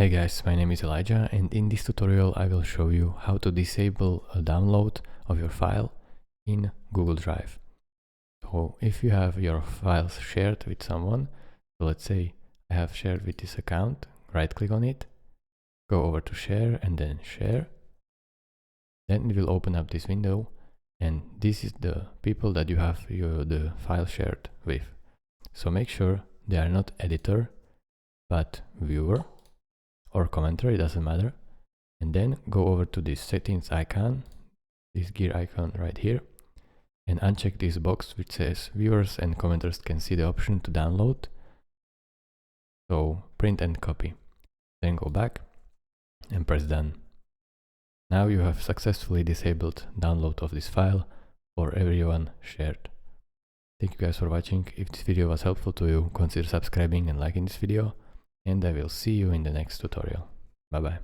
Hey guys, my name is Elijah, and in this tutorial I will show you how to disable a download of your file in Google Drive. So if you have your files shared with someone, so let's say I have shared with this account, right click on it, go over to share and then share. Then it will open up this window, and this is the people that you have the file shared with. So make sure they are not editor, but viewer or commenter, it doesn't matter. And then go over to this settings icon, this gear icon right here, and uncheck this box which says viewers and commenters can see the option to download. So print and copy. Then go back and press done. Now you have successfully disabled download of this file for everyone shared. Thank you guys for watching. If this video was helpful to you, consider subscribing and liking this video, and I will see you in the next tutorial. Bye bye.